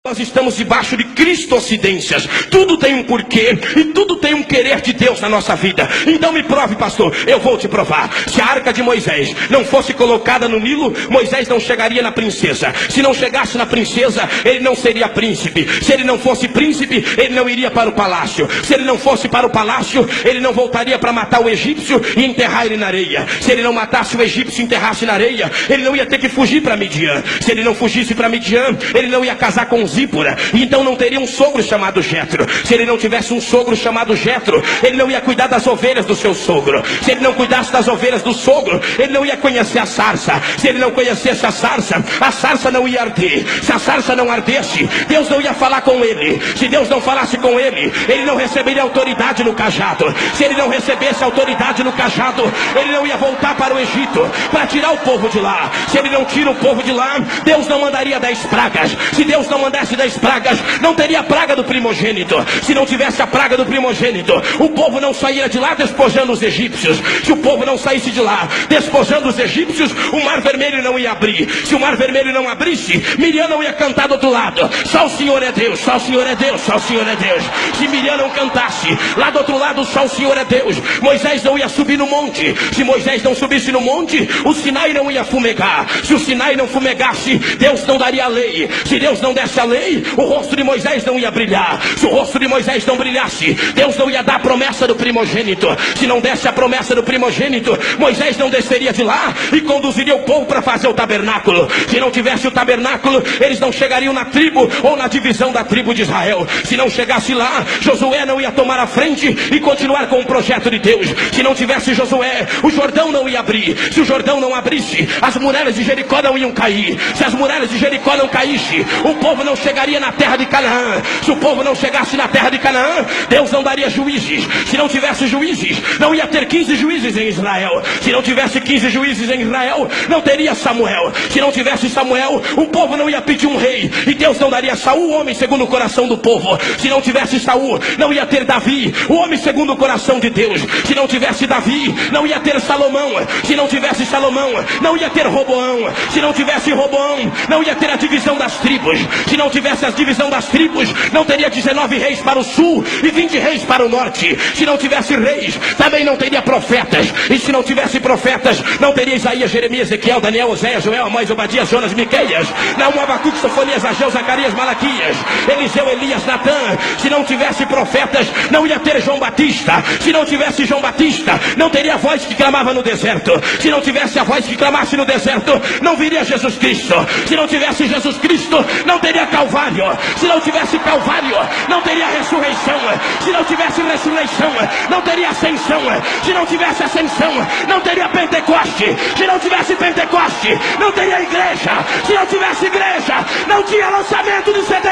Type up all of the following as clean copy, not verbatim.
Nós estamos debaixo de cristocidências. Tudo tem um porquê e tudo tem um querer de Deus na nossa vida. Então me prove, pastor. Eu vou te provar. Se a arca de Moisés não fosse colocada no Nilo, Moisés não chegaria na princesa. Se não chegasse na princesa, ele não seria príncipe. Se ele não fosse príncipe, ele não iria para o palácio. Se ele não fosse para o palácio, ele não voltaria para matar o egípcio e enterrar ele na areia. Se ele não matasse o egípcio e enterrasse na areia, ele não ia ter que fugir para Midian. Se ele não fugisse para Midian, ele não ia casar com Zípora, e então não teria um sogro chamado Jetro. Se ele não tivesse um sogro chamado Jetro, ele não ia cuidar das ovelhas do seu sogro. Se ele não cuidasse das ovelhas do sogro, ele não ia conhecer a sarça. Se ele não conhecesse a sarça não ia arder. Se a sarça não ardesse, Deus não ia falar com ele. Se Deus não falasse com ele, ele não receberia autoridade no cajado. Se ele não recebesse autoridade no cajado, ele não ia voltar para o Egito para tirar o povo de lá. Se ele não tira o povo de lá, Deus não mandaria 10 pragas. Se Deus não mandasse 10 pragas, não teria a praga do primogênito. Se não tivesse a praga do primogênito, o povo não sairia de lá despojando os egípcios. Se o povo não saísse de lá despojando os egípcios, o mar vermelho não ia abrir. Se o mar vermelho não abrisse, Miriam não ia cantar do outro lado. Só o Senhor é Deus, só o Senhor é Deus, só o Senhor é Deus. Se Miriam não cantasse, lá do outro lado só o Senhor é Deus. Moisés não ia subir no monte. Se Moisés não subisse no monte, o Sinai não ia fumegar. Se o Sinai não fumegasse, Deus não daria a lei. Se Deus não desse a lei, o rosto de Moisés não ia brilhar. Se o rosto de Moisés não brilhasse, Deus não ia dar a promessa do primogênito. Se não desse a promessa do primogênito, Moisés não desceria de lá e conduziria o povo para fazer o tabernáculo. Se não tivesse o tabernáculo, eles não chegariam na tribo ou na divisão da tribo de Israel. Se não chegasse lá, Josué não ia tomar a frente e continuar com o projeto de Deus. Se não tivesse Josué, o Jordão não ia abrir. Se o Jordão não abrisse, as muralhas de Jericó não iam cair. Se as muralhas de Jericó não caíssem, o povo não chegaria na terra de Canaã. Se o povo não chegasse na terra de Canaã, Deus não daria juízes. Se não tivesse juízes, não ia ter 15 juízes em Israel. Se não tivesse 15 juízes em Israel, não teria Samuel. Se não tivesse Samuel, o povo não ia pedir um rei, e Deus não daria Saul, o homem segundo o coração do povo. Se não tivesse Saul, não ia ter Davi, o homem segundo o coração de Deus. Se não tivesse Davi, não ia ter Salomão. Se não tivesse Salomão, não ia ter Roboão. Se não tivesse Roboão, não ia ter a divisão das tribos. Se não tivesse a divisão das tribos, não teria 19 reis para o sul e 20 reis para o norte. Se não tivesse reis, também não teria profetas. E se não tivesse profetas, não teria Isaías, Jeremias, Ezequiel, Daniel, Oséias, Joel, Amós, Obadias, Jonas, Miqueias, Naum, Abacuque, Sofonias, Ageu, Zacarias, Malaquias, Eliseu, Elias, Natã. Se não tivesse profetas, não ia ter João Batista. Se não tivesse João Batista, não teria a voz que clamava no deserto. Se não tivesse a voz que clamasse no deserto, não viria Jesus Cristo. Se não tivesse Jesus Cristo, não teria Calvário. Se não tivesse Calvário, não teria ressurreição. Se não tivesse ressurreição, não teria ascensão. Se não tivesse ascensão, não teria Pentecoste. Se não tivesse Pentecoste, não teria igreja. Se não tivesse igreja, não tinha lançamento de CD.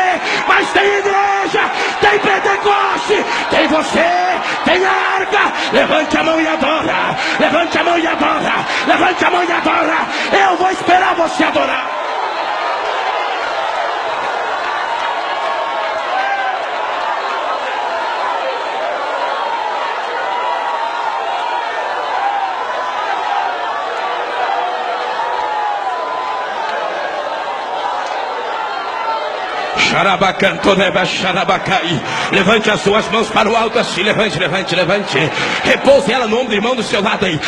Mas tem igreja, tem Pentecoste, tem você, tem a arca. Levante a mão e adora. Levante a mão e adora. Levante a mão e adora. Eu vou esperar você adorar. Levante as suas mãos para o alto assim. Levante, levante, levante. Repouse ela no ombro do irmão do seu lado aí.